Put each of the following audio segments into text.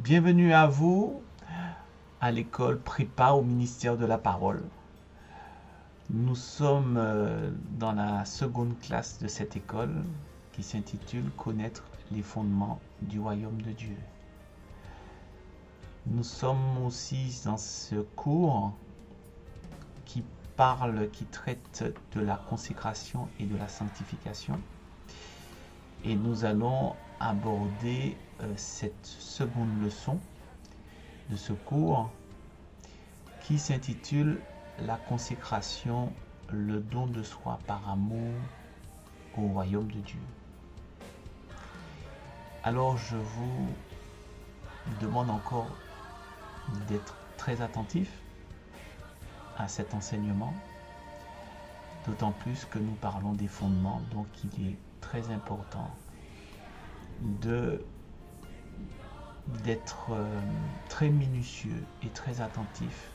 Bienvenue à vous à l'école Prépa au ministère de la parole. Nous sommes dans la seconde classe de cette école qui s'intitule Connaître les fondements du royaume de Dieu. Nous sommes aussi dans ce cours qui traite de la consécration et de la sanctification. Et nous allons aborder cette seconde leçon de ce cours qui s'intitule La consécration, le don de soi par amour au royaume de Dieu. Alors je vous demande encore d'être très attentif à cet enseignement, d'autant plus que nous parlons des fondements, donc il est très important d'être très minutieux et très attentif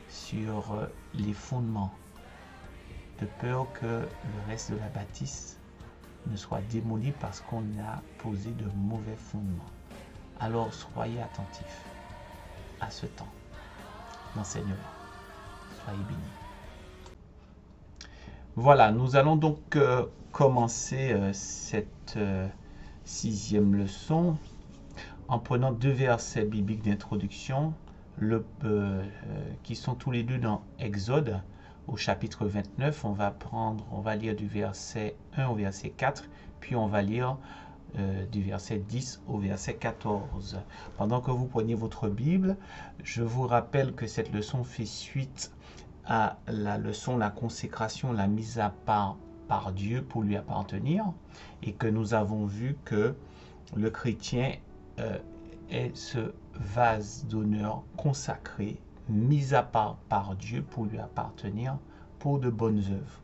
sur les fondements, de peur que le reste de la bâtisse ne soit démoli parce qu'on a posé de mauvais fondements. Alors soyez attentifs à ce temps d'enseignement. Soyez bénis. Voilà, nous allons donc commencer cette sixième leçon en prenant deux versets bibliques d'introduction qui sont tous les deux dans Exode au chapitre 29. On va lire du verset 1 au verset 4, puis on va lire du verset 10 au verset 14. Pendant que vous prenez votre Bible, je vous rappelle que cette leçon fait suite à la leçon La consécration, la mise à part par Dieu pour lui appartenir, et que nous avons vu que le chrétien est ce vase d'honneur consacré, mis à part par Dieu pour lui appartenir pour de bonnes œuvres,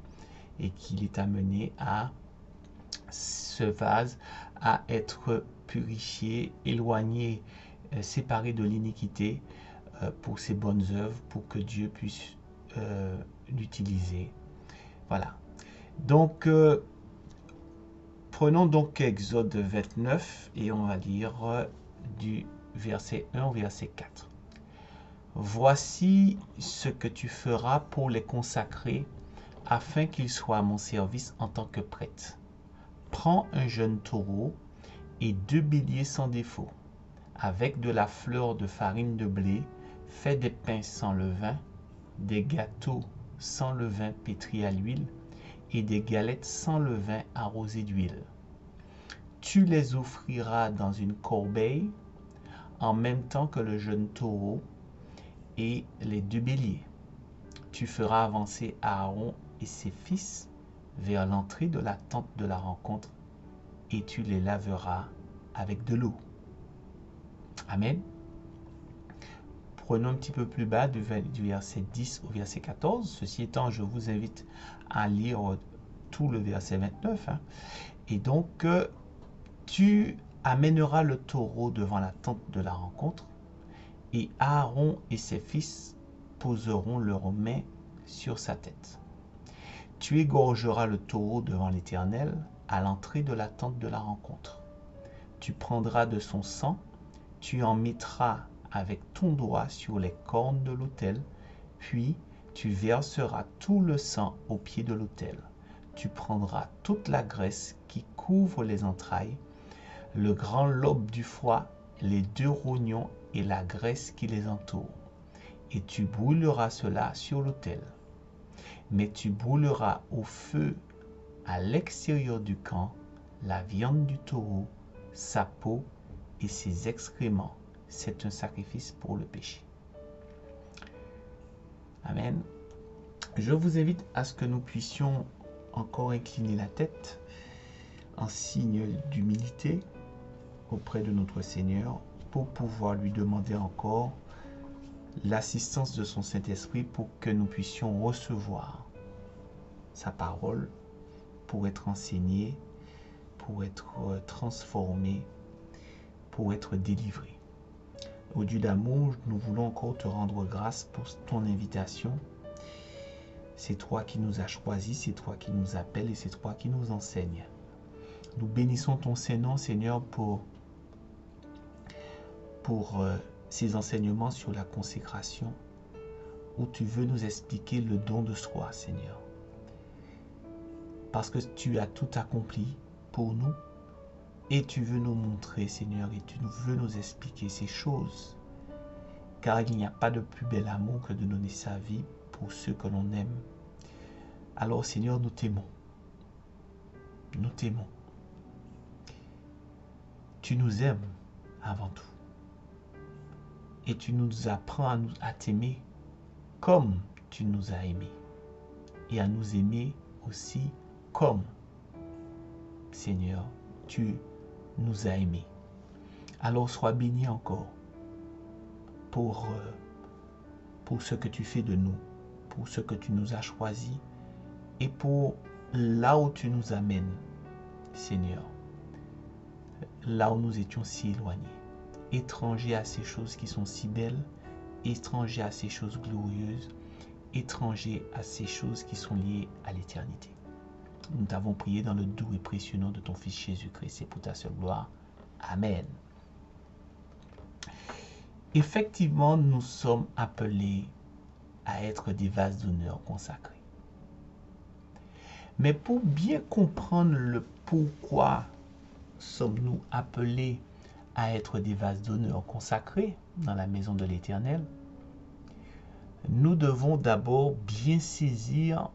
et qu'il est amené à ce vase à être purifié, éloigné, séparé de l'iniquité pour ses bonnes œuvres, pour que Dieu puisse l'utiliser. Voilà. Donc, prenons donc Exode 29 et on va lire du verset 1 au verset 4. Voici ce que tu feras pour les consacrer afin qu'ils soient à mon service en tant que prêtres. Prends un jeune taureau et 2 béliers sans défaut, avec de la fleur de farine de blé, fais des pains sans levain, des gâteaux sans levain pétris à l'huile et des galettes sans levain arrosées d'huile. Tu les offriras dans une corbeille en même temps que le jeune taureau et les 2 béliers. Tu feras avancer Aaron et ses fils vers l'entrée de la tente de la rencontre et tu les laveras avec de l'eau. Amen. Prenons un petit peu plus bas du verset 10 au verset 14. Ceci étant, je vous invite à lire tout le verset 29. Et donc, tu amèneras le taureau devant la tente de la rencontre et Aaron et ses fils poseront leurs mains sur sa tête. Tu égorgeras le taureau devant l'Éternel à l'entrée de la tente de la rencontre. Tu prendras de son sang, tu en mettras avec ton doigt sur les cornes de l'autel, puis tu verseras tout le sang au pied de l'autel. Tu prendras toute la graisse qui couvre les entrailles, le grand lobe du foie, les 2 rognons et la graisse qui les entoure, et tu brûleras cela sur l'autel. Mais tu brûleras au feu à l'extérieur du camp la viande du taureau, sa peau et ses excréments. C'est un sacrifice pour le péché. Amen. Je vous invite à ce que nous puissions encore incliner la tête en signe d'humilité auprès de notre Seigneur pour pouvoir lui demander encore l'assistance de son Saint-Esprit pour que nous puissions recevoir sa parole pour être enseigné, pour être transformé, pour être délivré. Au Dieu d'amour, nous voulons encore te rendre grâce pour ton invitation. C'est toi qui nous as choisis, c'est toi qui nous appelles et c'est toi qui nous enseignes. Nous bénissons ton Saint-Nom, Seigneur, pour pour ces enseignements sur la consécration, où tu veux nous expliquer le don de soi, Seigneur. Parce que tu as tout accompli pour nous et tu veux nous montrer, Seigneur, et tu veux nous expliquer ces choses. Car il n'y a pas de plus bel amour que de donner sa vie pour ceux que l'on aime. Alors, Seigneur, nous t'aimons. Nous t'aimons. Tu nous aimes avant tout. Et tu nous apprends à t'aimer comme tu nous as aimés. Et à nous aimer aussi comme, Seigneur, tu nous as aimés. Alors sois béni encore pour ce que tu fais de nous, pour ce que tu nous as choisi et pour là où tu nous amènes, Seigneur. Là où nous étions si éloignés, étrangers à ces choses qui sont si belles, étrangers à ces choses glorieuses, étrangers à ces choses qui sont liées à l'éternité. Nous t'avons prié dans le doux et précieux nom de ton Fils Jésus-Christ et pour ta seule gloire. Amen. Effectivement, nous sommes appelés à être des vases d'honneur consacrés. Mais pour bien comprendre le pourquoi sommes-nous appelés à être des vases d'honneur consacrés dans la maison de l'Éternel, nous devons d'abord bien saisir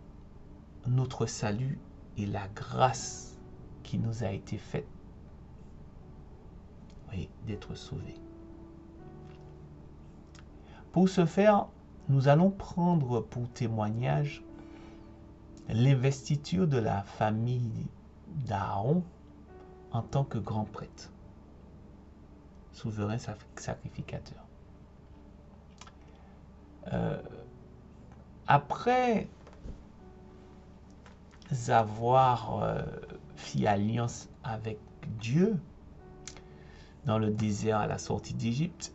notre salut et la grâce qui nous a été faite, oui, d'être sauvés. Pour ce faire, nous allons prendre pour témoignage l'investiture de la famille d'Aaron en tant que grand prêtre, souverain sacrificateur. Après avoir fait alliance avec Dieu dans le désert à la sortie d'Égypte,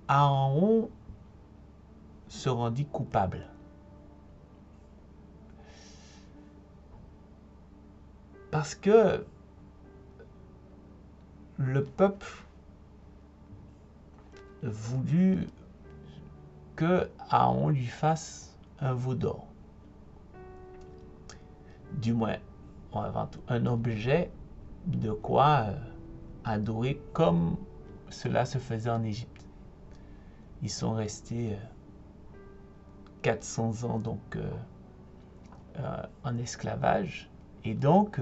Aaron se rendit coupable. Parce que le peuple voulut que Aaron lui fasse un veau d'or. Du moins, avant tout, un objet de quoi adorer comme cela se faisait en Égypte. Ils sont restés 400 ans donc en esclavage et donc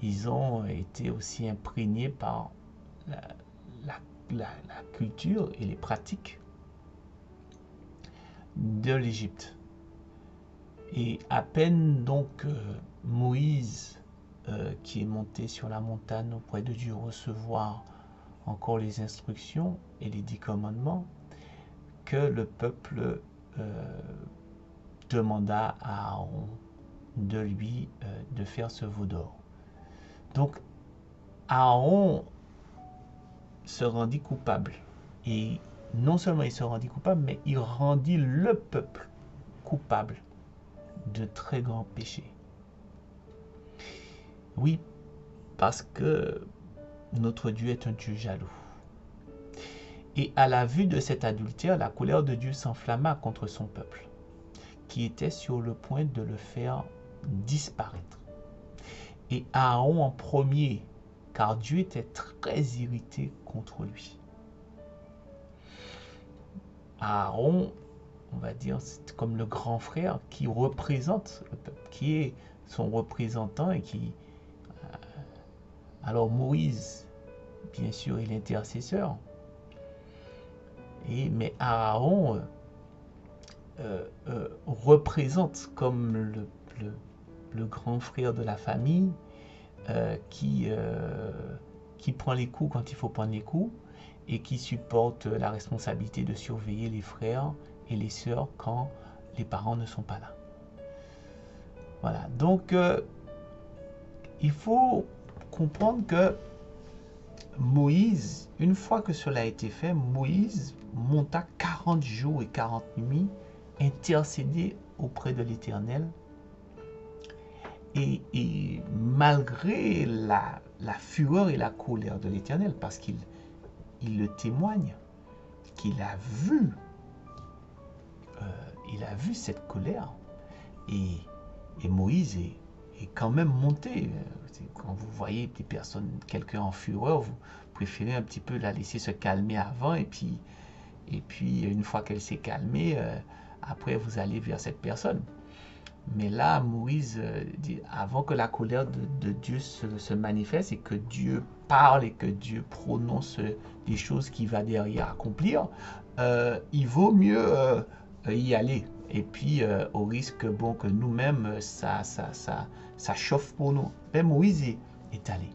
ils ont été aussi imprégnés par la culture et les pratiques de l'Égypte. Et à peine donc Moïse qui est monté sur la montagne auprès de Dieu recevoir encore les instructions et les 10 commandements, que le peuple demanda à Aaron de lui de faire ce veau d'or. Donc Aaron se rendit coupable. Et non seulement il se rendit coupable, mais il rendit le peuple coupable de très grands péchés. Oui, parce que notre Dieu est un Dieu jaloux. Et à la vue de cet adultère, la colère de Dieu s'enflamma contre son peuple, qui était sur le point de le faire disparaître. Et Aaron en premier, car Dieu était très irrité contre lui. Aaron, on va dire, c'est comme le grand frère qui représente le peuple, qui est son représentant et qui... alors Moïse, bien sûr, est l'intercesseur. Mais Aaron représente comme le grand frère de la famille qui prend les coups quand il faut prendre les coups et qui supporte la responsabilité de surveiller les frères et les sœurs quand les parents ne sont pas là. Voilà, donc il faut comprendre que Moïse, une fois que cela a été fait, Moïse monta 40 jours et 40 nuits intercéder auprès de l'Éternel Et malgré la fureur et la colère de l'Éternel, parce qu'il le témoigne, qu'il a vu, il a vu cette colère, et Moïse est quand même monté. Quand vous voyez des personnes, quelqu'un en fureur, vous préférez un petit peu la laisser se calmer avant, et puis une fois qu'elle s'est calmée, après vous allez vers cette personne. Mais là, Moïse dit, avant que la colère de Dieu se manifeste et que Dieu parle et que Dieu prononce des choses qu'il va derrière accomplir, il vaut mieux y aller. Et puis, au risque bon, que nous-mêmes, ça chauffe pour nous. Mais Moïse est allé.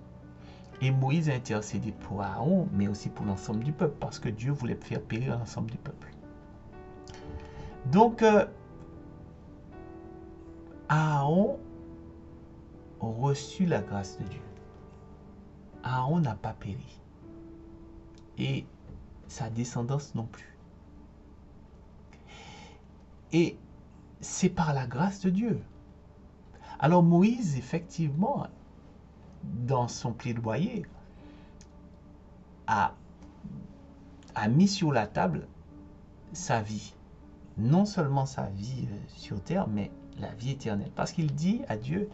Et Moïse a intercédé pour Aaron, mais aussi pour l'ensemble du peuple, parce que Dieu voulait faire périr l'ensemble du peuple. Donc, Aaron reçut la grâce de Dieu. Aaron n'a pas péri. Et sa descendance non plus. Et c'est par la grâce de Dieu. Alors Moïse, effectivement, dans son plaidoyer, a mis sur la table sa vie. Non seulement sa vie sur terre, mais la vie éternelle. Parce qu'il dit à Dieu,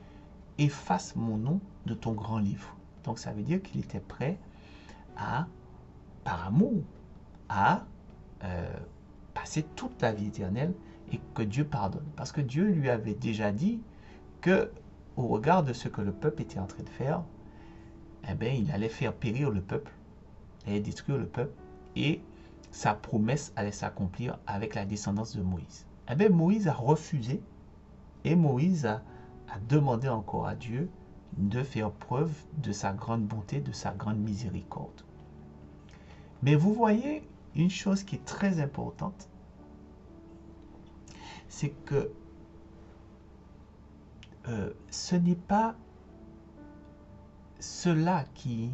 efface mon nom de ton grand livre. Donc ça veut dire qu'il était prêt à, par amour, à passer toute la vie éternelle et que Dieu pardonne. Parce que Dieu lui avait déjà dit que, au regard de ce que le peuple était en train de faire, eh bien, il allait faire périr le peuple, il allait détruire le peuple, et sa promesse allait s'accomplir avec la descendance de Moïse. Eh bien, Moïse a refusé, et Moïse a demandé encore à Dieu de faire preuve de sa grande bonté, de sa grande miséricorde. Mais vous voyez, une chose qui est très importante, c'est que ce n'est pas cela qui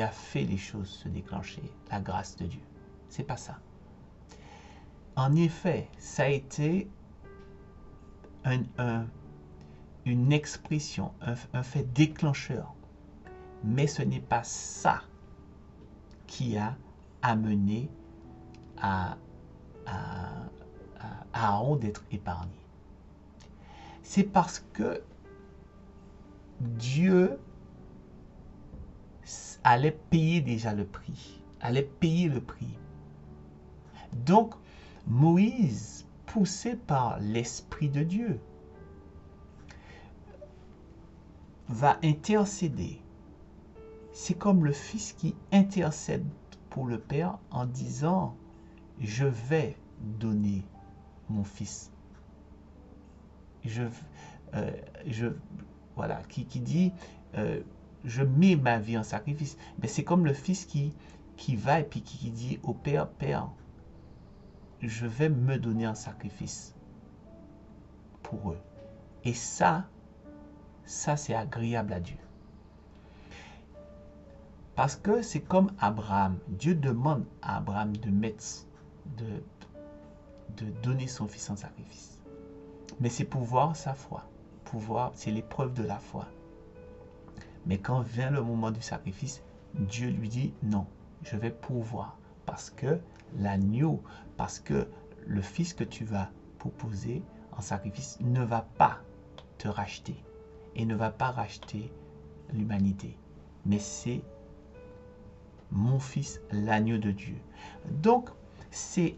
a fait les choses se déclencher, la grâce de Dieu. C'est pas ça. En effet, ça a été une expression, un fait déclencheur. Mais ce n'est pas ça qui a amené à Aaron d'être épargné. C'est parce que Dieu allait payer déjà le prix, allait payer le prix. Donc, Moïse, poussé par l'Esprit de Dieu, va intercéder. C'est comme le Fils qui intercède pour le Père en disant, je vais donner mon Fils. Voilà, qui dit, je mets ma vie en sacrifice. Mais c'est comme le Fils qui va et puis qui dit au Père, Père, je vais me donner en sacrifice pour eux. Et ça c'est agréable à Dieu. Parce que c'est comme Abraham. Dieu demande à Abraham de donner son fils en sacrifice. Mais c'est pour voir sa foi. C'est l'épreuve de la foi. Mais quand vient le moment du sacrifice, Dieu lui dit non, je vais pourvoir. Parce que l'agneau, parce que le fils que tu vas proposer en sacrifice ne va pas te racheter. Et ne va pas racheter l'humanité. Mais c'est mon fils, l'agneau de Dieu. Donc, c'est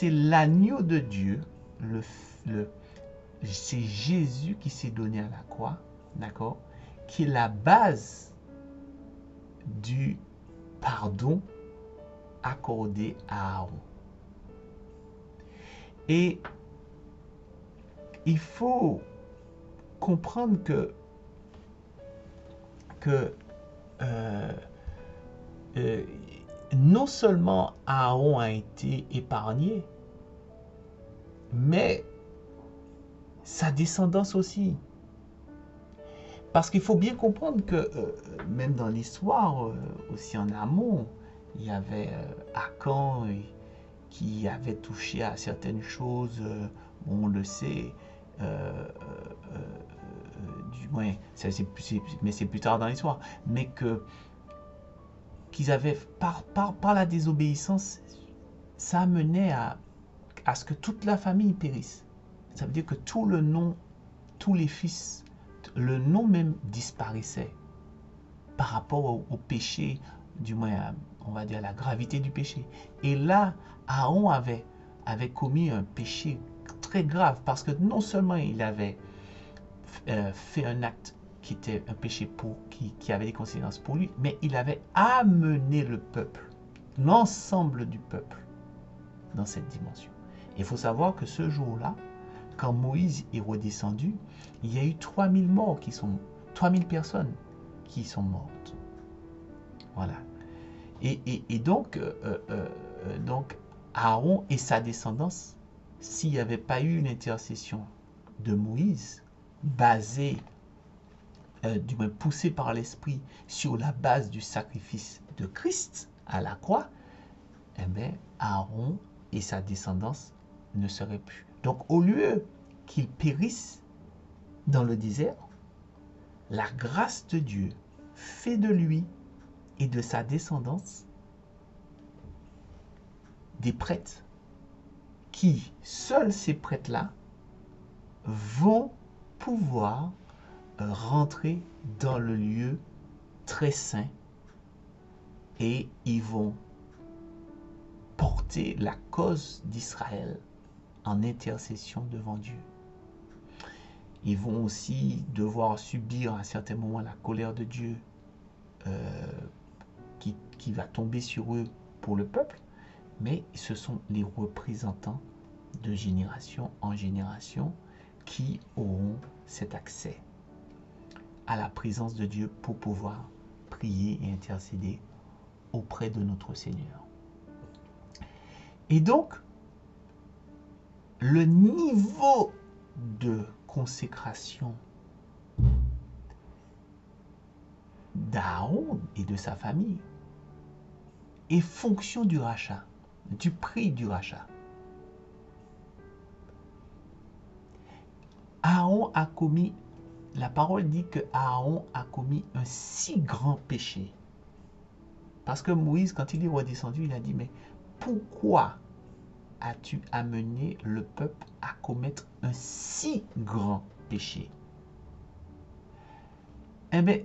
l'agneau de Dieu, c'est Jésus qui s'est donné à la croix, d'accord, qui est la base du pardon accordé à Aaron. Et il faut comprendre que non seulement Aaron a été épargné, mais sa descendance aussi. Parce qu'il faut bien comprendre que même dans l'histoire, aussi en amont, il y avait Akan qui avait touché à certaines choses, on le sait, ouais, mais c'est plus tard dans l'histoire, mais qu'ils avaient, par la désobéissance, ça amenait à ce que toute la famille périsse. Ça veut dire que tout le nom, tous les fils, le nom même disparaissait par rapport au péché, du moins, on va dire, la gravité du péché. Et là, Aaron avait commis un péché très grave, parce que non seulement il avait fait un acte qui était un péché qui avait des conséquences pour lui, mais il avait amené le peuple, l'ensemble du peuple, dans cette dimension. Il faut savoir que ce jour-là, quand Moïse est redescendu, il y a eu 3000 morts 3000 personnes qui sont mortes. Voilà. Et donc, Aaron et sa descendance, s'il n'y avait pas eu une intercession de Moïse, basée, du moins poussée par l'Esprit sur la base du sacrifice de Christ à la croix, eh bien, Aaron et sa descendance ne seraient plus. Donc, au lieu qu'ils périssent dans le désert, la grâce de Dieu fait de lui et de sa descendance des prêtres qui, seuls ces prêtres-là, vont pouvoir rentrer dans le lieu très saint et ils vont porter la cause d'Israël en intercession devant Dieu. Ils vont aussi devoir subir à un certain moment la colère de Dieu qui va tomber sur eux pour le peuple, mais ce sont les représentants de génération en génération qui auront cet accès à la présence de Dieu pour pouvoir prier et intercéder auprès de notre Seigneur. Et donc, le niveau de consécration d'Aaron et de sa famille est fonction du rachat, du prix du rachat. Aaron a commis, la parole dit que Aaron a commis un si grand péché. Parce que Moïse, quand il est redescendu, il a dit, mais pourquoi as-tu amené le peuple à commettre un si grand péché? Eh bien,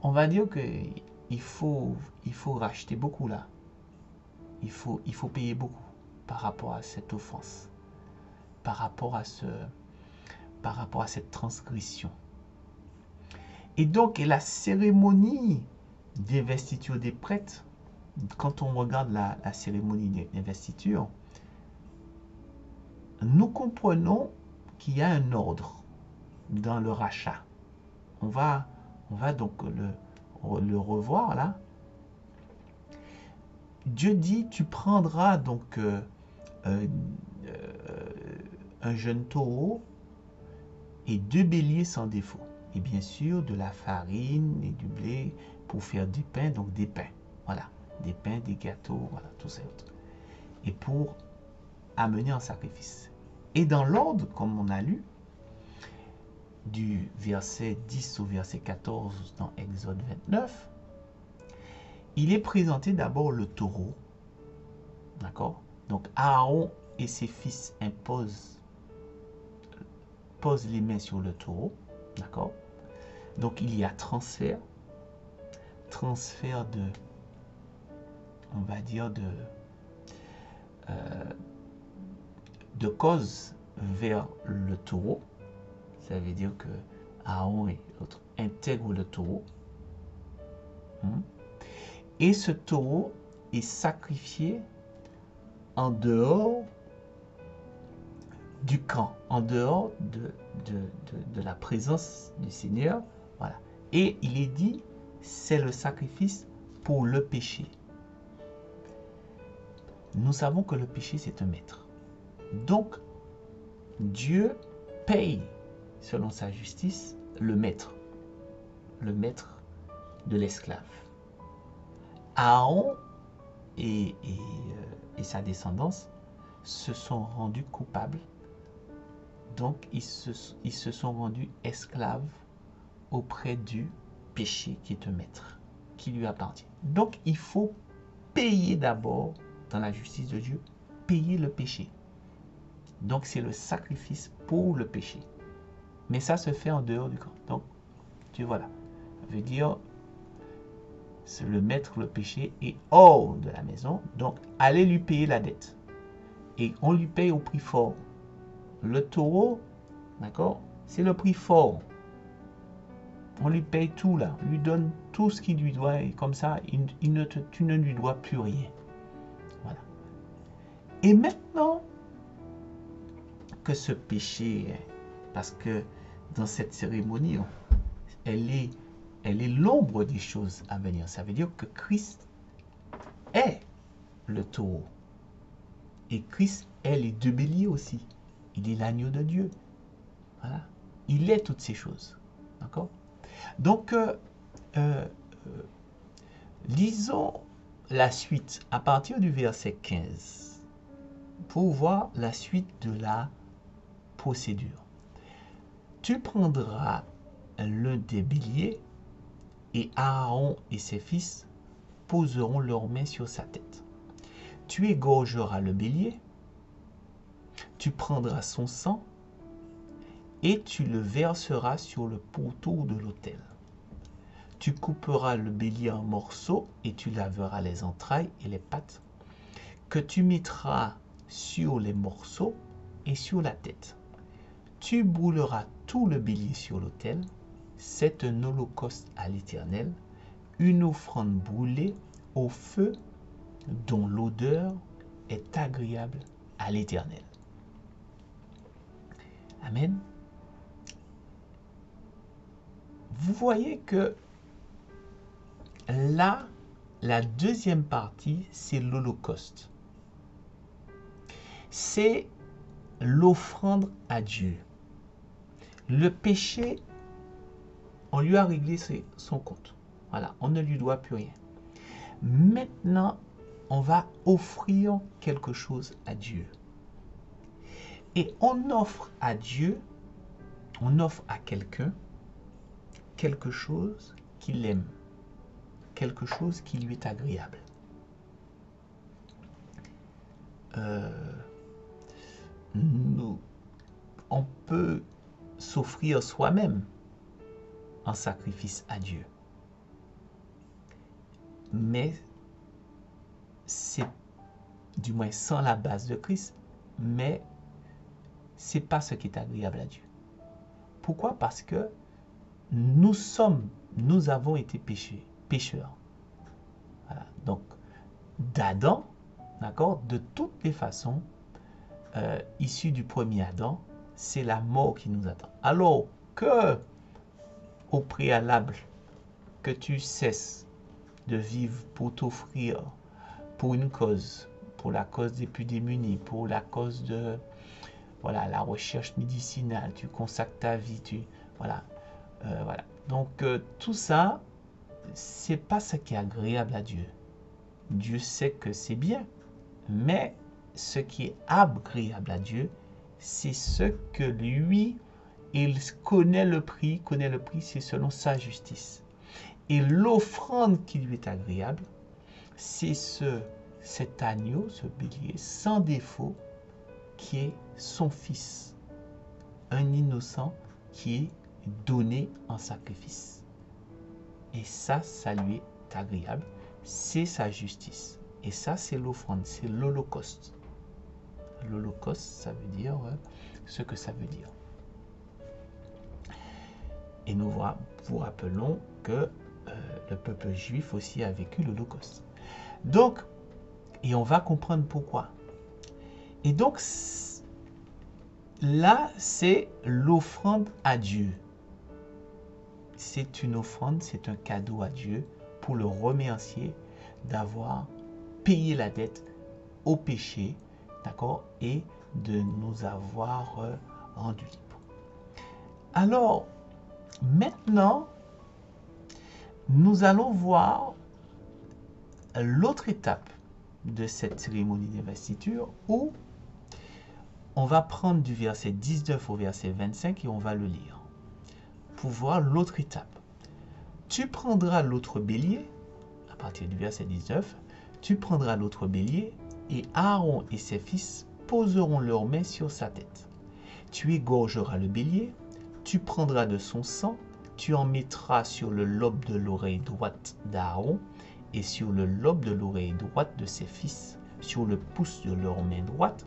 on va dire qu'il faut racheter beaucoup là. Il faut payer beaucoup par rapport à cette offense, par rapport à cette transgression. Et donc, la cérémonie d'investiture des prêtres, quand on regarde la cérémonie d'investiture, nous comprenons qu'il y a un ordre dans le rachat. On va donc le revoir là. Dieu dit, tu prendras donc un jeune taureau et 2 béliers sans défaut. Et bien sûr, de la farine et du blé pour faire du pain, donc des pains. Voilà, des pains, des gâteaux, voilà, tout ça. Et pour amener en sacrifice. Et dans l'ordre, comme on a lu, du verset 10 au verset 14 dans Exode 29, il est présenté d'abord le taureau. D'accord? Donc Aaron et ses fils posent les mains sur le taureau. D'accord? Donc il y a transfert de, on va dire, de cause vers le taureau. Ça veut dire que Aaron et l'autre intègrent le taureau. Et ce taureau est sacrifié en dehors du camp, en dehors de la présence du Seigneur. Voilà. Et il est dit, c'est le sacrifice pour le péché. Nous savons que le péché, c'est un maître. Donc, Dieu paye, selon sa justice, le maître de l'esclave. Aaron et sa descendance se sont rendus coupables Donc, ils se sont rendus esclaves auprès du péché qui est un maître, qui lui appartient. Donc, il faut payer d'abord, dans la justice de Dieu, payer le péché. Donc, c'est le sacrifice pour le péché. Mais ça se fait en dehors du camp. Donc, tu vois là. Ça veut dire, c'est le maître, le péché est hors de la maison. Donc, allez lui payer la dette. Et on lui paye au prix fort. Le taureau, d'accord, c'est le prix fort. On lui paye tout là, on lui donne tout ce qu'il lui doit et comme ça, tu ne lui dois plus rien. Voilà. Et maintenant que ce péché, parce que dans cette cérémonie, elle est l'ombre des choses à venir. Ça veut dire que Christ est le taureau. Et Christ est les deux béliers aussi. Il est l'agneau de Dieu. Voilà. Il est toutes ces choses. D'accord? Donc, lisons la suite à partir du verset 15 pour voir la suite de la procédure. Tu prendras l'un des béliers et Aaron et ses fils poseront leurs mains sur sa tête. Tu égorgeras le bélier, tu prendras son sang et tu le verseras sur le pourtour de l'autel. Tu couperas le bélier en morceaux et tu laveras les entrailles et les pattes que tu mettras sur les morceaux et sur la tête. Tu brûleras tout le bélier sur l'autel. C'est un holocauste à l'Éternel, une offrande brûlée au feu dont l'odeur est agréable à l'Éternel. Amen. Vous voyez que là, la deuxième partie, c'est l'holocauste. C'est l'offrande à Dieu. Le péché, on lui a réglé son compte. Voilà, on ne lui doit plus rien. Maintenant, on va offrir quelque chose à Dieu. Et on offre à Dieu, on offre à quelqu'un quelque chose qu'il aime, quelque chose qui lui est agréable. On peut s'offrir soi-même en sacrifice à Dieu. Mais c'est, du moins sans la base de Christ, mais c'est pas ce qui est agréable à Dieu. Pourquoi? Parce que nous avons été pécheurs. Voilà. Donc, d'Adam, d'accord, de toutes les façons, issu du premier Adam, c'est la mort qui nous attend. Alors que, au préalable, que tu cesses de vivre pour t'offrir pour une cause, pour la cause des plus démunis, pour la cause de la recherche médicinale, tu consacres ta vie, voilà. Donc tout ça, c'est pas ce qui est agréable à Dieu. Dieu sait que c'est bien, mais ce qui est agréable à Dieu, c'est ce que lui, il connaît le prix, c'est selon sa justice. Et l'offrande qui lui est agréable, c'est cet agneau, ce bélier sans défaut, qui est son fils, un innocent qui est donné en sacrifice. Et ça lui est agréable, c'est sa justice. Et ça, c'est l'offrande, c'est l'holocauste. L'holocauste, ça veut dire ce que ça veut dire. Et nous vous rappelons que le peuple juif aussi a vécu l'holocauste. Donc, et on va comprendre pourquoi. Et donc, là, c'est l'offrande à Dieu. C'est une offrande, c'est un cadeau à Dieu pour le remercier d'avoir payé la dette au péché, d'accord, et de nous avoir rendus libres. Alors, maintenant, nous allons voir l'autre étape de cette cérémonie d'investiture où on va prendre du verset 19 au verset 25 et on va le lire pour voir l'autre étape. Tu prendras l'autre bélier, à partir du verset 19, tu prendras l'autre bélier et Aaron et ses fils poseront leurs mains sur sa tête. Tu égorgeras le bélier, tu prendras de son sang, tu en mettras sur le lobe de l'oreille droite d'Aaron et sur le lobe de l'oreille droite de ses fils, sur le pouce de leur main droite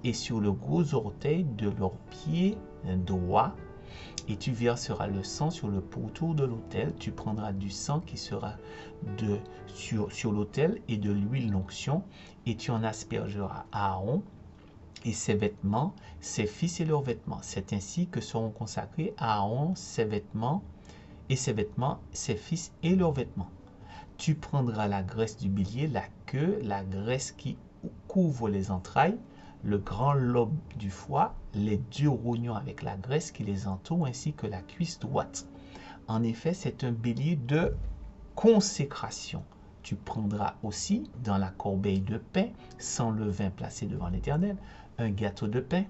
et sur le gros orteil de leur pied droit. Et tu verseras le sang sur le pourtour de l'autel. Tu prendras du sang qui sera sur l'autel et de l'huile d'onction, et tu en aspergeras Aaron et ses vêtements, ses fils et leurs vêtements. C'est ainsi que seront consacrés Aaron, ses vêtements, ses fils et leurs vêtements. Tu prendras la graisse du bélier, la queue, la graisse qui couvre les entrailles, le grand lobe du foie, les 2 rognons avec la graisse qui les entoure, ainsi que la cuisse droite. En effet, c'est un bélier de consécration. Tu prendras aussi dans la corbeille de pain, sans levain placé devant l'Éternel, un gâteau de pain,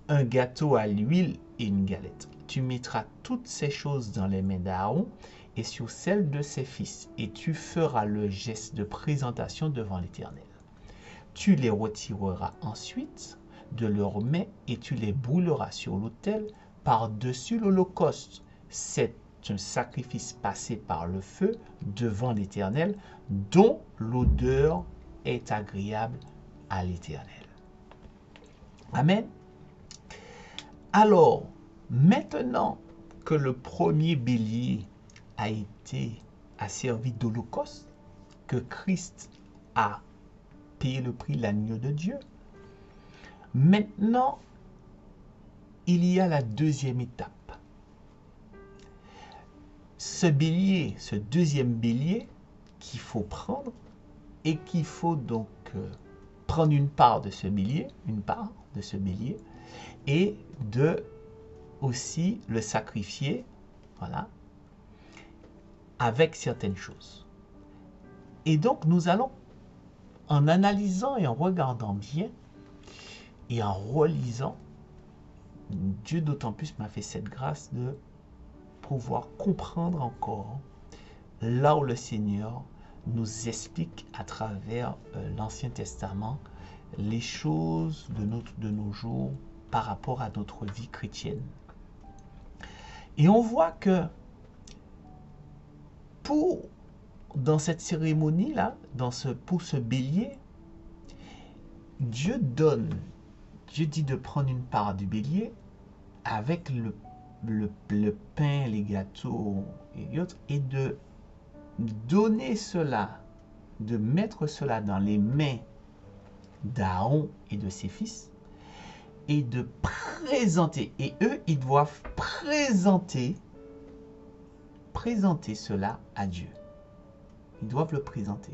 un gâteau à l'huile et une galette. Tu mettras toutes ces choses dans les mains d'Aaron et sur celles de ses fils, et tu feras le geste de présentation devant l'Éternel. Tu les retireras ensuite de leurs mains et tu les brûleras sur l'autel par-dessus l'holocauste. C'est un sacrifice passé par le feu devant l'Éternel, dont l'odeur est agréable à l'Éternel. Amen. Alors, maintenant que le premier bélier a servi d'holocauste, que Christ a payé le prix, l'agneau de Dieu, maintenant, il y a la deuxième étape. Ce bélier, ce deuxième bélier qu'il faut prendre et qu'il faut donc prendre une part de ce bélier, et de aussi le sacrifier, voilà, avec certaines choses. Et donc nous allons, en analysant et en regardant bien et en relisant, Dieu d'autant plus m'a fait cette grâce de pouvoir comprendre encore là où le Seigneur nous explique à travers l'Ancien Testament les choses de nos jours par rapport à notre vie chrétienne. Et on voit que dans cette cérémonie-là, pour ce bélier, Dieu dit de prendre une part du bélier avec le pain, les gâteaux et autres, et de donner cela, de mettre cela dans les mains d'Aaron et de ses fils, et de présenter, et eux, ils doivent présenter cela à Dieu. Ils doivent le présenter.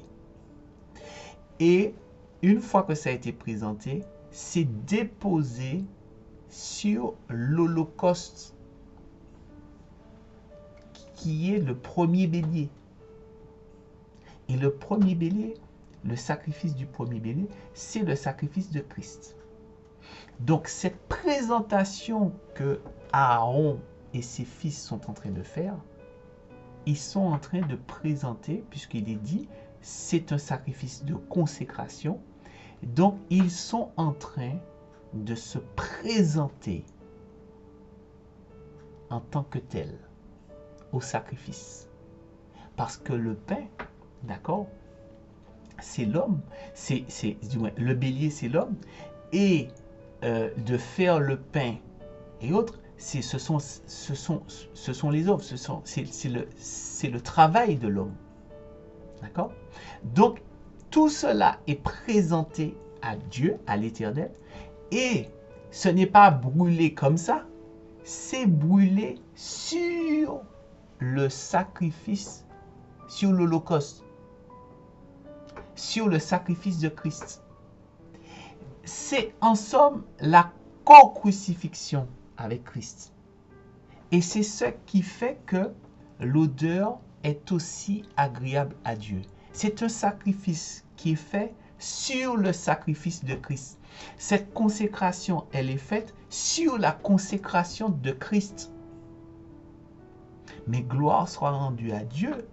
Et une fois que ça a été présenté, c'est déposé sur l'holocauste qui est le premier bélier. Et le premier bélier, le sacrifice du premier bélier, c'est le sacrifice de Christ. Donc cette présentation que Aaron et ses fils sont en train de faire, ils sont en train de présenter, puisqu'il est dit, c'est un sacrifice de consécration. Donc ils sont en train de se présenter en tant que tel au sacrifice. Parce que le pain, d'accord, c'est l'homme, le bélier c'est l'homme, et de faire le pain et autres, ce sont les hommes, c'est le travail de l'homme. D'accord? Donc, tout cela est présenté à Dieu, à l'Éternel, et ce n'est pas brûlé comme ça, c'est brûlé sur le sacrifice, sur l'Holocauste, sur le sacrifice de Christ. C'est en somme la co-crucifixion avec Christ. Et c'est ce qui fait que l'odeur est aussi agréable à Dieu. C'est un sacrifice qui est fait sur le sacrifice de Christ. Cette consécration, elle est faite sur la consécration de Christ. Mais gloire soit rendue à Dieu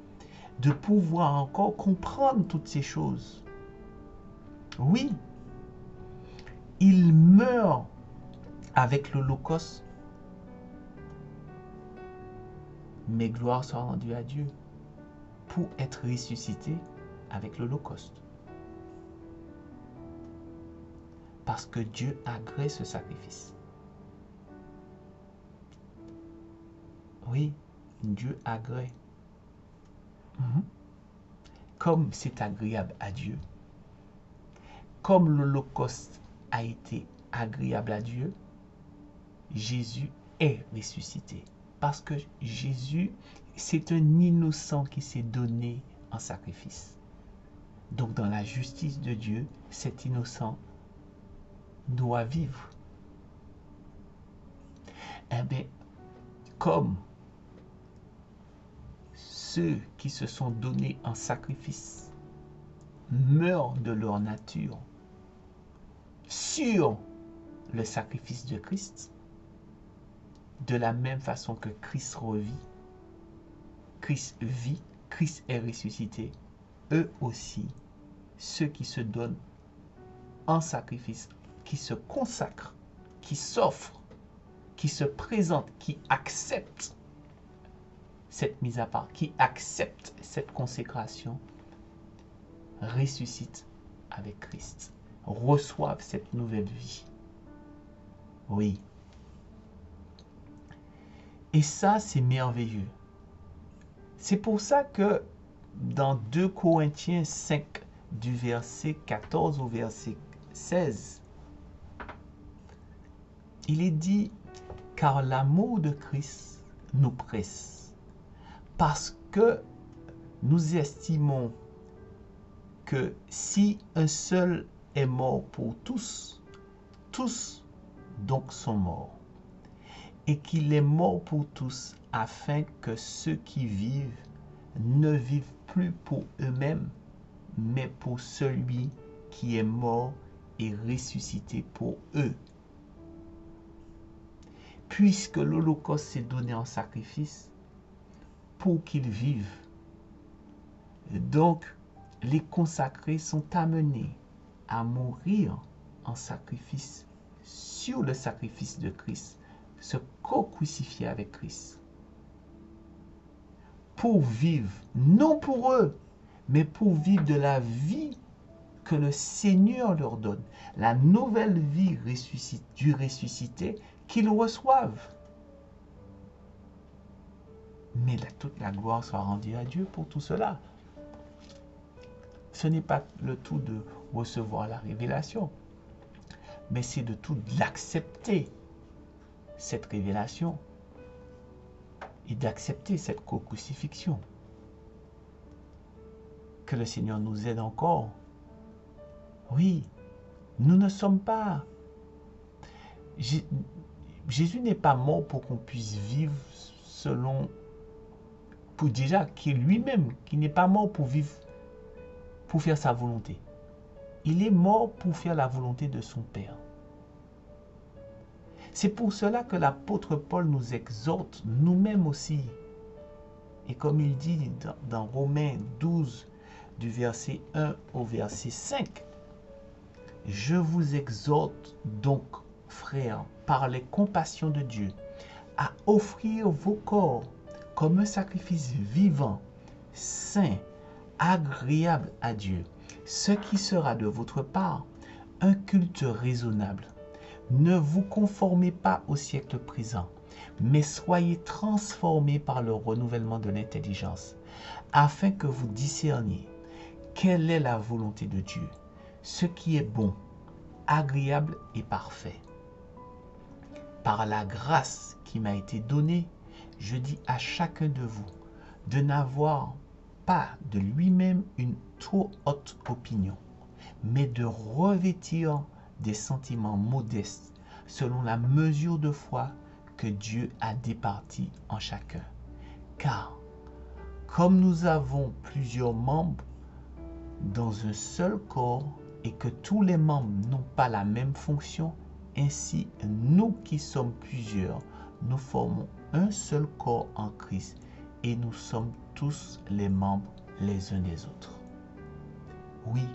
de pouvoir encore comprendre toutes ces choses. Oui, il meurt avec l'Holocauste, mais gloire soit rendue à Dieu pour être ressuscité avec l'Holocauste. Parce que Dieu agrée ce sacrifice. Oui, Dieu agrée. Comme c'est agréable à Dieu, comme l'Holocauste a été agréable à Dieu, Jésus est ressuscité. Parce que Jésus, c'est un innocent qui s'est donné en sacrifice. Donc dans la justice de Dieu, cet innocent doit vivre. Eh bien, comme ceux qui se sont donnés en sacrifice meurent de leur nature sur le sacrifice de Christ, de la même façon que Christ revit, Christ vit, Christ est ressuscité, eux aussi, ceux qui se donnent en sacrifice, qui se consacrent, qui s'offrent, qui se présentent, qui acceptent cette mise à part, qui acceptent cette consécration, ressuscitent avec Christ, reçoivent cette nouvelle vie. Oui. Et ça, c'est merveilleux. C'est pour ça que dans 2 Corinthiens 5, du verset 14 au verset 16, il est dit, car l'amour de Christ nous presse, parce que nous estimons que si un seul est mort pour tous, tous donc sont morts, et qu'il est mort pour tous, afin que ceux qui vivent ne vivent plus pour eux-mêmes, mais pour celui qui est mort et ressuscité pour eux. Puisque l'Holocauste s'est donné en sacrifice pour qu'ils vivent. Donc, les consacrés sont amenés à mourir en sacrifice sur le sacrifice de Christ, se co-crucifier avec Christ. Pour vivre, non pour eux, mais pour vivre de la vie que le Seigneur leur donne, la nouvelle vie du ressuscité qu'ils reçoivent. Mais toute la gloire soit rendue à Dieu pour tout cela. Ce n'est pas le tout de recevoir la révélation, mais c'est de tout l'accepter, cette révélation, et d'accepter cette co-crucifixion. Que le Seigneur nous aide encore. Oui, nous ne sommes pas... Jésus n'est pas mort pour qu'on puisse vivre selon... Pour déjà, qui lui-même, qui n'est pas mort pour vivre, pour faire sa volonté. Il est mort pour faire la volonté de son Père. C'est pour cela que l'apôtre Paul nous exhorte, nous-mêmes aussi. Et comme il dit dans Romains 12, du verset 1 au verset 5, « Je vous exhorte donc, frères, par les compassions de Dieu, à offrir vos corps comme un sacrifice vivant, saint, agréable à Dieu, ce qui sera de votre part un culte raisonnable. Ne vous conformez pas au siècle présent, mais soyez transformés par le renouvellement de l'intelligence, afin que vous discerniez quelle est la volonté de Dieu, ce qui est bon, agréable et parfait. Par la grâce qui m'a été donnée, je dis à chacun de vous de n'avoir pas de lui-même une trop haute opinion, mais de revêtir des sentiments modestes selon la mesure de foi que Dieu a départie en chacun. Car, comme nous avons plusieurs membres dans un seul corps, et que tous les membres n'ont pas la même fonction, ainsi nous qui sommes plusieurs, nous formons un seul corps en Christ et nous sommes tous les membres les uns des autres. Oui,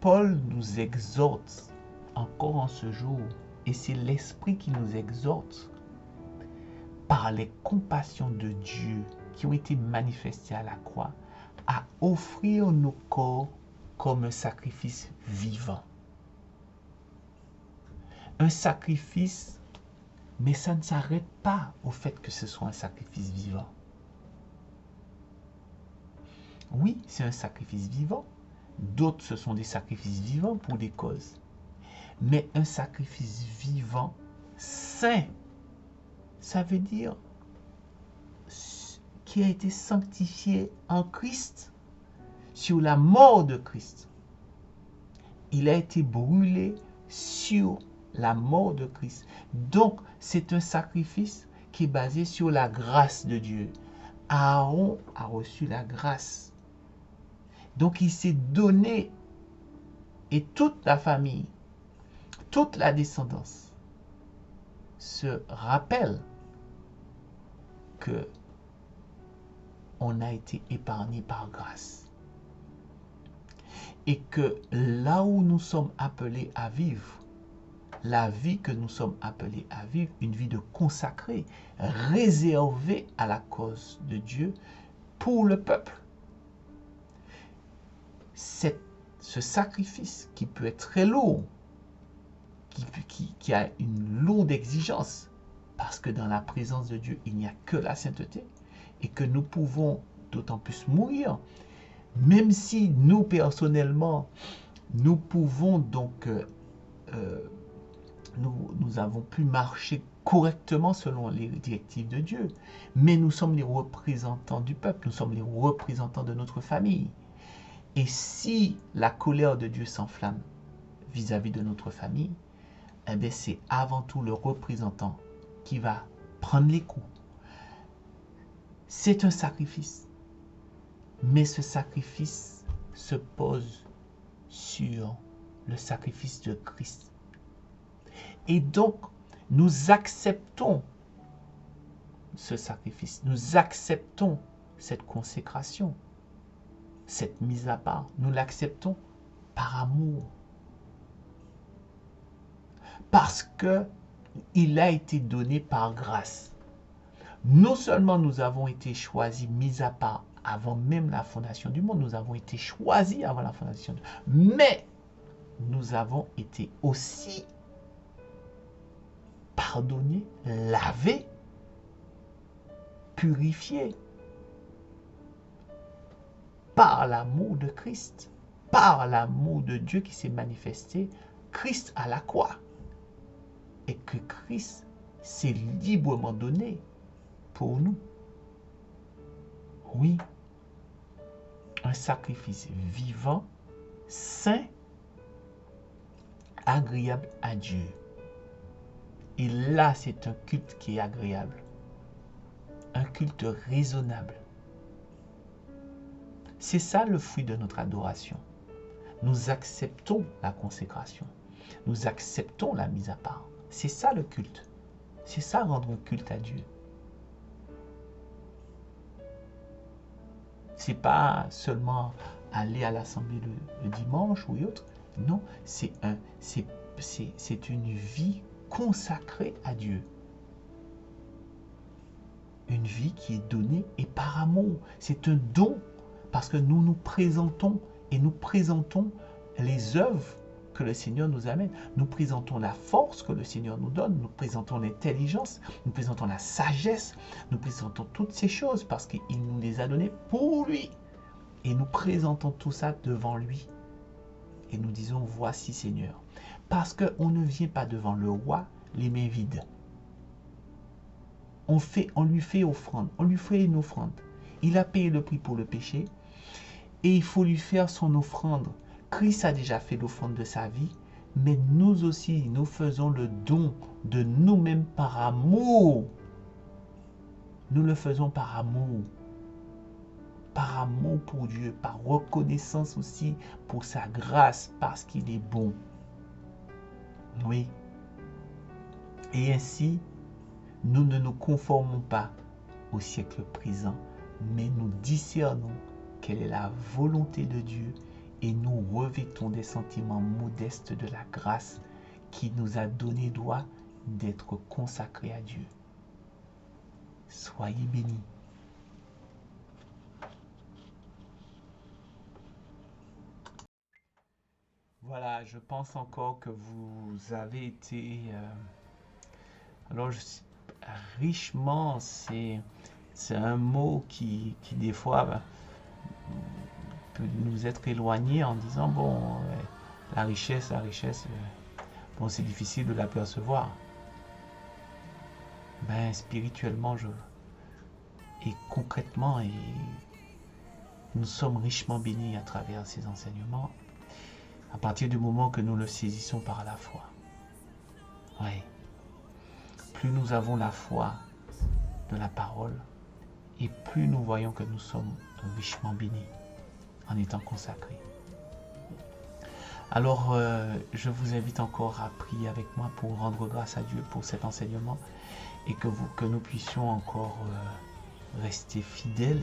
Paul nous exhorte encore en ce jour, et c'est l'Esprit qui nous exhorte par les compassions de Dieu qui ont été manifestées à la croix, à offrir nos corps comme un sacrifice vivant. Un sacrifice, mais ça ne s'arrête pas au fait que ce soit un sacrifice vivant. Oui, c'est un sacrifice vivant. D'autres, ce sont des sacrifices vivants pour des causes. Mais un sacrifice vivant, saint, ça veut dire qui a été sanctifié en Christ, sur la mort de Christ. Il a été brûlé sur la mort de Christ. Donc, c'est un sacrifice qui est basé sur la grâce de Dieu. Aaron a reçu la grâce. Donc, il s'est donné, et toute la famille, toute la descendance se rappelle que on a été épargné par grâce. Et que là où nous sommes appelés à vivre, la vie que nous sommes appelés à vivre, une vie de consacré, réservée à la cause de Dieu pour le peuple. Ce sacrifice qui peut être très lourd, qui a une lourde exigence, parce que dans la présence de Dieu, il n'y a que la sainteté, et que nous pouvons d'autant plus mourir, même si nous, personnellement, nous pouvons donc, nous avons pu marcher correctement selon les directives de Dieu, mais nous sommes les représentants du peuple, nous sommes les représentants de notre famille. Et si la colère de Dieu s'enflamme vis-à-vis de notre famille, eh bien c'est avant tout le représentant qui va prendre les coups. C'est un sacrifice, mais ce sacrifice se pose sur le sacrifice de Christ. Et donc, nous acceptons ce sacrifice, nous acceptons cette consécration, cette mise à part, nous l'acceptons par amour. Parce que il a été donné par grâce. Non seulement nous avons été choisis, mis à part avant même la fondation du monde, nous avons été choisis avant la fondation du monde, mais nous avons été aussi pardonnés, lavés, purifiés par l'amour de Christ, par l'amour de Dieu qui s'est manifesté, Christ à la croix, et que Christ s'est librement donné pour nous. Oui, un sacrifice vivant, saint, agréable à Dieu. Et là, c'est un culte qui est agréable, un culte raisonnable. C'est ça le fruit de notre adoration. Nous acceptons la consécration, nous acceptons la mise à part. C'est ça le culte. C'est ça rendre un culte à Dieu. C'est pas seulement aller à l'assemblée le dimanche ou autre. Non, c'est une vie consacrée à Dieu. Une vie qui est donnée et par amour. C'est un don parce que nous nous présentons et nous présentons les œuvres que le Seigneur nous amène. Nous présentons la force que le Seigneur nous donne, nous présentons l'intelligence, nous présentons la sagesse, nous présentons toutes ces choses parce qu'il nous les a données pour lui. Et nous présentons tout ça devant lui. Et nous disons, voici Seigneur. Parce qu'on ne vient pas devant le roi les mains vides. On lui fait offrande, on lui fait une offrande. Il a payé le prix pour le péché et il faut lui faire son offrande. Christ a déjà fait l'offrande de sa vie, mais nous aussi, nous faisons le don de nous-mêmes par amour. Nous le faisons par amour. par amour pour Dieu, par reconnaissance aussi pour sa grâce, parce qu'il est bon. Oui. Et ainsi, nous ne nous conformons pas au siècle présent, mais nous discernons quelle est la volonté de Dieu et nous revêtons des sentiments modestes de la grâce qui nous a donné droit d'être consacrés à Dieu. Soyez bénis. Voilà, je pense encore que vous avez été richement, c'est un mot qui des fois peut nous être éloigné en disant bon, la richesse, bon, c'est difficile de l'apercevoir. Ben, spirituellement, et concrètement, nous sommes richement bénis à travers ces enseignements, à partir du moment que nous le saisissons par la foi. Oui. Plus nous avons la foi de la parole, et plus nous voyons que nous sommes richement bénis en étant consacrés. Alors, je vous invite encore à prier avec moi pour rendre grâce à Dieu pour cet enseignement et que nous puissions encore rester fidèles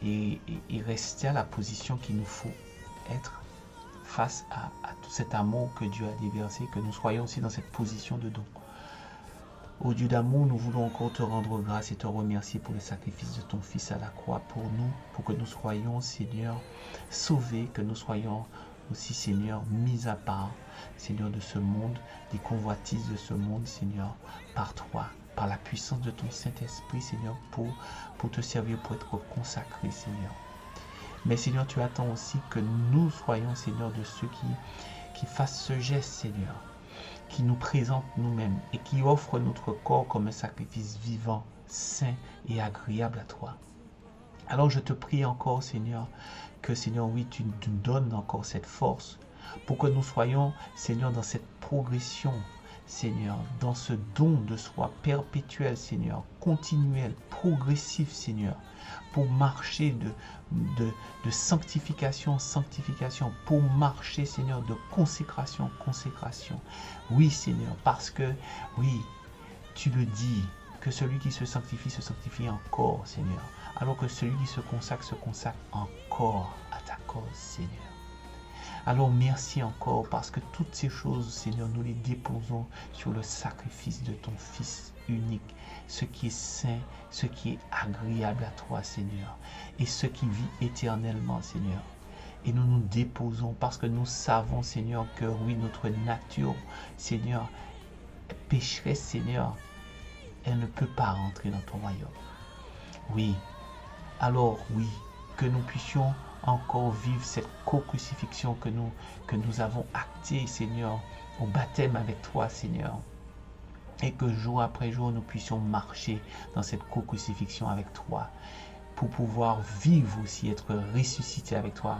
et rester à la position qu'il nous faut être face à tout cet amour que Dieu a déversé, que nous soyons aussi dans cette position de don. Ô Dieu d'amour, nous voulons encore te rendre grâce et te remercier pour le sacrifice de ton Fils à la croix pour nous, pour que nous soyons, Seigneur, sauvés, que nous soyons aussi, Seigneur, mis à part, Seigneur, de ce monde, des convoitises de ce monde, Seigneur, par toi, par la puissance de ton Saint-Esprit, Seigneur, pour te servir, pour être consacré, Seigneur. Mais Seigneur, tu attends aussi que nous soyons, Seigneur, de ceux qui fassent ce geste, Seigneur, qui nous présentent nous-mêmes et qui offrent notre corps comme un sacrifice vivant, saint et agréable à toi. Alors je te prie encore, Seigneur, que, Seigneur, oui, tu nous donnes encore cette force pour que nous soyons, Seigneur, dans cette progression, Seigneur, dans ce don de soi perpétuel, Seigneur, continuel, progressif, Seigneur, pour marcher de sanctification en sanctification, pour marcher, Seigneur, de consécration en consécration. Oui, Seigneur, parce que, oui, tu le dis, que celui qui se sanctifie encore, Seigneur, alors que celui qui se consacre encore à ta cause, Seigneur. Alors merci encore parce que toutes ces choses, Seigneur, nous les déposons sur le sacrifice de ton Fils unique, ce qui est saint, ce qui est agréable à toi, Seigneur, et ce qui vit éternellement, Seigneur. Et nous nous déposons parce que nous savons, Seigneur, que oui, notre nature, Seigneur, pécheresse, Seigneur, elle ne peut pas rentrer dans ton royaume. Oui, alors oui, que nous puissions encore vivre cette co-crucifixion que nous avons actée, Seigneur, au baptême avec toi, Seigneur. Et que jour après jour, nous puissions marcher dans cette co-crucifixion avec toi, pour pouvoir vivre aussi, être ressuscité avec toi,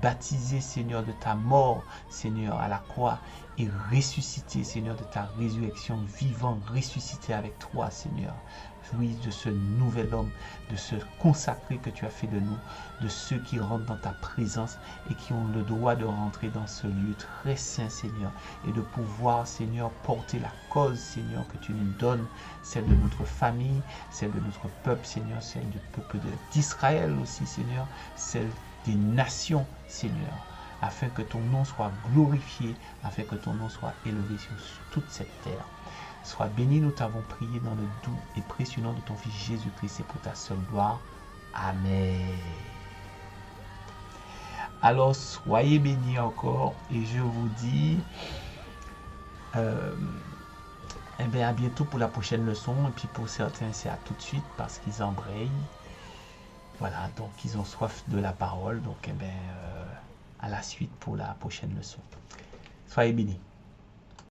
baptisé, Seigneur, de ta mort, Seigneur, à la croix, et ressuscité, Seigneur, de ta résurrection, vivant, ressuscité avec toi, Seigneur. Oui, de ce nouvel homme, de ce consacré que tu as fait de nous, de ceux qui rentrent dans ta présence et qui ont le droit de rentrer dans ce lieu très saint, Seigneur, et de pouvoir, Seigneur, porter la cause, Seigneur, que tu nous donnes, celle de notre famille, celle de notre peuple, Seigneur, celle du peuple d'Israël aussi, Seigneur, celle des nations, Seigneur, afin que ton nom soit glorifié, afin que ton nom soit élevé sur toute cette terre. Sois béni, nous t'avons prié dans le doux et précieux nom de ton Fils Jésus-Christ et pour ta seule gloire. Amen. Alors, soyez bénis encore et je vous dis à bientôt pour la prochaine leçon. Et puis pour certains, c'est à tout de suite parce qu'ils embrayent. Voilà, donc ils ont soif de la parole. Donc, à la suite pour la prochaine leçon. Soyez bénis.